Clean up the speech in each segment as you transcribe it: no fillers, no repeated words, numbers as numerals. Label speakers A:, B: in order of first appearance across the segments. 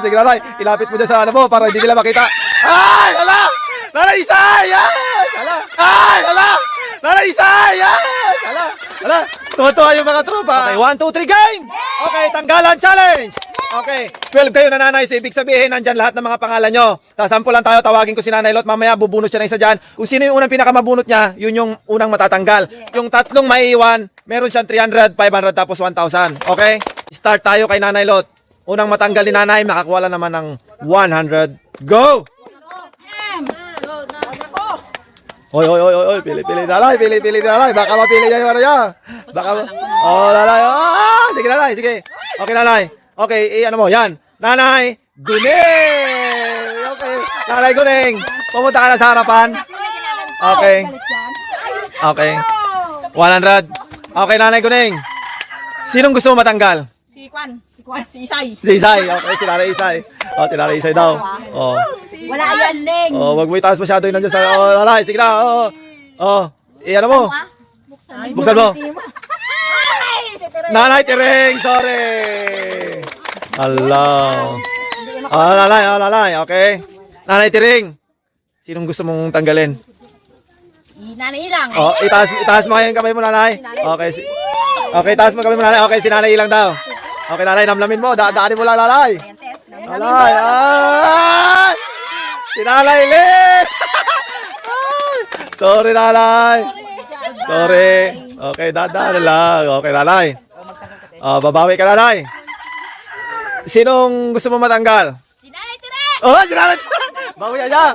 A: Sige, nanay. Ilapit mo dyan sa ano mo para hindi nila makita. Ay! Ala! Nanay Isay! Yan! Ala! Ay! Ala! Nanay Isay! Yan! Ala! Ala! Tuwa-tuwa yung mga tropa. Okay, 1, 2, 3, game! Okay, tanggalan challenge! Okay, 12 kayo na nanay, so ibig sabihin nandyan lahat ng mga pangalan nyo. Sasample lang tayo, tawagin ko si Nanay Lot, mamaya bubunot siya na isa dyan. Kung sino yung unang pinakamabunot niya, yun yung unang matatanggal. Yung tatlong maiiwan, meron siyang 300, 500, tapos 1,000. Okay? Start tayo kay Nanay Lot. Unang matanggal ni Nanay, makakuha lang naman ng 100. Go! Oy, pili Nanay, pili Nanay. Baka mapili niya yung ano niya. Baka Nanay. Sige Nanay, sige. Okay Nanay. Okay, ano mo, yan. Nanay Guneng! Okay, Nanay Guneng. Pumunta ka na sa harapan. Okay. Okay. 100. Okay, Nanay Guneng. Sinong gusto mo matanggal?
B: Si Isay.
A: Si Isay. Okay, si Nanay Isay. Oh, si Nanay Isay daw. Oh.
B: Wala yan, Ning.
A: Oh, wag mo itaas masyado yung nandiyan sa... Oh, Nanay, sige na. Oh. Oh. Ano mo? Buksan mo. Nanay Tireng, sorry. Allah. Nanay, okay. Nanay Tireng. Sinong gusto mong tanggalin?
B: Nanay Ilang.
A: Oh, itaas mo yung kamay mo, Nanay. Okay, okay, itaas mo kamay mo, Nanay. Okay, si Nanay Ilang daw. Okay, Nanay, namlamin mo. Daanin mo lang, Nanay. Nanay, ay! Si Nanay Lynn! Sorry, Nanay. Sorry. Okay, dadaan lang. Okay, Nanay. Babawi ka, Nanay. Sinong gusto mo matanggal?
B: Si Nanay Tireng.
A: Oh, si Nanay. Bawi niya.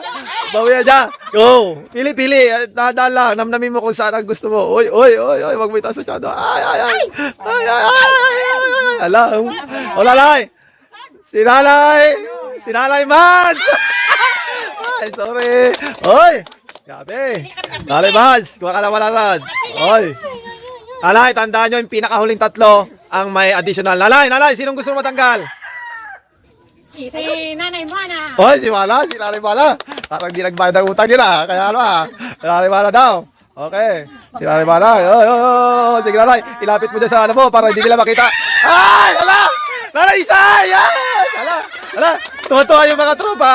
A: Bawi niya. Go. Pili. Dadaan lang. Namnamin mo kung saan ang gusto mo. Oy. Wag mo itaas masyado. Ay. Alam. O, Nanay. Si Nanay Mads. Ay, sorry. Oy. Gabi. Nanay Mads. Kuha ka na 100. Oy. Nanay, tandaan nyo yung pinakahuling tatlo ang may additional. Nanay, sinong gusto mo matanggal?
B: Si Nanay Mana.
A: Oy, si Nanay Mana. Parang di nagbayad ng utang yun Kaya ano Nanay Mana daw. Okay. Si Nanay Mana. Oy. Sige Nanay, ilapit mo dyan sa ano mo para hindi nila makita. Ay! Ala! Nanay Isay! Yan! Ala! Tuwa-tuwa yung mga tropa.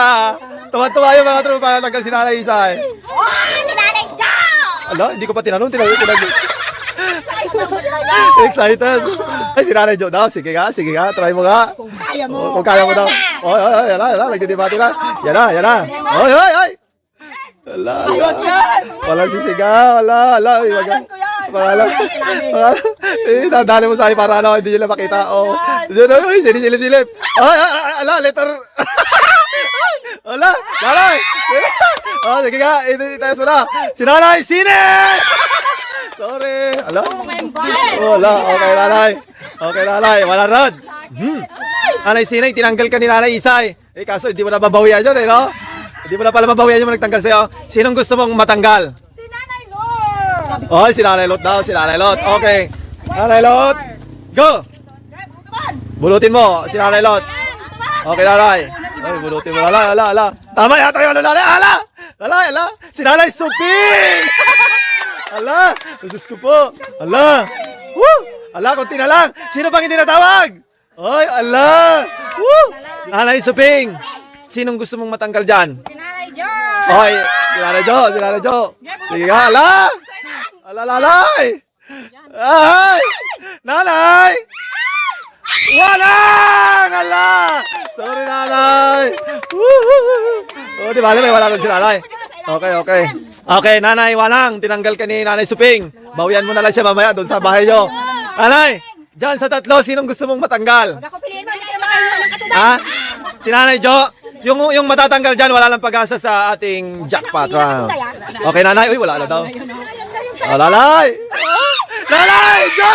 A: Tuwa-tuwa yung mga tropa na tanggal si Nanay Isay.
B: Si Nanay Jo!
A: Ala, hindi ko pa tinanong. Excited. Ay, si Nanay Jo daw. Sige nga. Try mo nga.
B: Kung kaya mo.
A: Kung kaya mo daw. Oy. Ala. Nagdidebate na. Yan na. Oy. Ala. Walang sisigaw. Ala. Wala. Dadali mo sa akin para hindi nila makita. Oh. Uy, silip. Ay, ala, letter. Ala, Nanay. Oh, sige nga. Itayos mo na. Si Nanay Sine! Sorry. Ala. Wala. Okay, Nanay. Wala rod. Nanay Sinay, tinanggal ka ni Nanay Isay. Kaso hindi mo na mabawian yun, no? Hindi mo na pala mabawian yung nagtanggal sa'yo. Sinong gusto mong matanggal?
B: Si Nanay Lord.
A: Oh, si Nanay Lot daw. Si Nanay Lot. Okay. Nanay Lot. Go! Bulutin mo. Si Nanay Lot. Okay, Nanay. Ay, bulutin mo. Ala. Tama yata yung Nanay. Ala. Si Nanay Suping! Ala, Diyos ko po. Ala. Woo! Ala, konti na lang. Sino pang hindi natawag? Oy, ala. Woo! Nanay Suping. Sinong gusto mong matanggal dyan?
B: Si Nanay Jo.
A: Oy, si Nanay Jo. Sige nga, ala. Ala, Nanay. Ay, Nanay. Walang! Ala. Sorry, Nanay. Woo! Di ba, may wala rin si Nanay. Okay. Okay, Nanay, walang. Tinanggal ka ni Nanay Suping. Bawian mo na lang siya mamaya doon sa bahay nyo. Nanay, dyan sa tatlo, sinong gusto mong matanggal?
B: Ako piliin mo, hindi ka makain ng katudan.
A: Ha? Si Nanay Jo, yung matatanggal dyan, wala lang pag-asa sa ating jackpot round. Okay, Nanay. Uy, wala na daw. Oh, Nanay! Nanay Jo!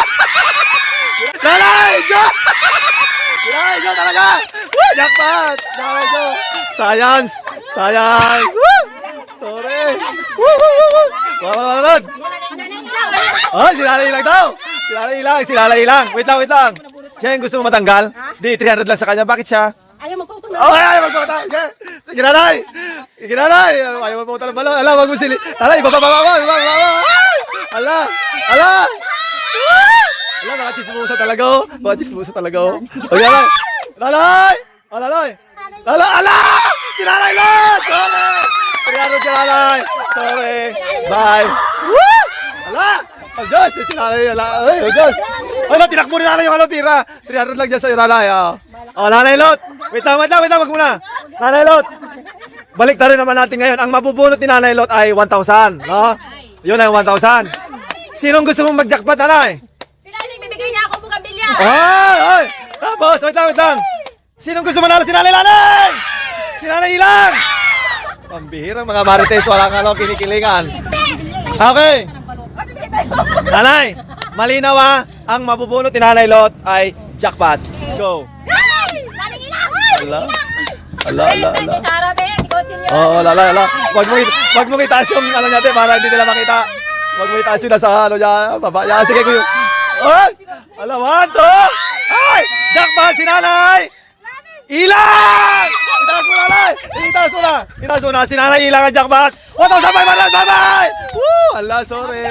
A: Nanay Jo! Nanay Jo talaga! Woo! Jackpot! Nanay Jo! Science! Woo! Sorry! Woo! Wala. Oh, si Nanay Ilang daw! Si Nanay Ilang! Wait lang! Siya yung gusto mo matanggal? Di, 300 lang sa kanya. Bakit siya?
B: Ayaw magpaputol.
A: Oh, ayaw magpaputol! Sige, Nanay! Ayaw magpaputol ng balon. Ala, wag mo sili. Nanay, bababa! Ala! Ala, mga chismosa talaga. Okay, Nanay! Alalay! Ala! Si Nanay Lot! Sorry! 300 si Nanay! Sorry! Bye! Woo! Ala! Oh, Diyos! Si Nanay! Ala! Ay, oh, Diyos! Ay, no, tinakbo ni Nanay yung ano, pira! 300 lang dyan sa'yo, Nanay! Oh, Nanay Lot! Wait lang, wag muna! Nanay Lot! Balik na rin naman natin ngayon. Ang mabubunot ni Nanay Lot ay 1,000, no? Yun ay 1,000. Sinong gusto mong mag-jackpot, Nanay?
B: Si Nanay, bibigay niya ako bugambilya.
A: Ay! Tapos, wait lang. Sinong gusto manalo? Si Nanay Lanay! Si Nanay Ilang! Pambihirang mga marites, wala nga lang kinikilingan. Okay. Nanay, malinaw ha, ang mabubunot ni Nanay Lot ay jackpot. Go. Ala.
B: Si Sarah, be. Ikaw yun yun.
A: Oo, ala. Wag mo itaas yung ano natin para hindi nila makita. Wag mo itaas yung nasa ano dyan, baba. Yan, sige ko yun. Ay! Ala, 1, 2! Ay! Jackpot si Nanay! Ilang! Itaas mo na. Si Nanay Ilang ang jackpot. 1,500! Bye-bye! Woo! Ala, sorry.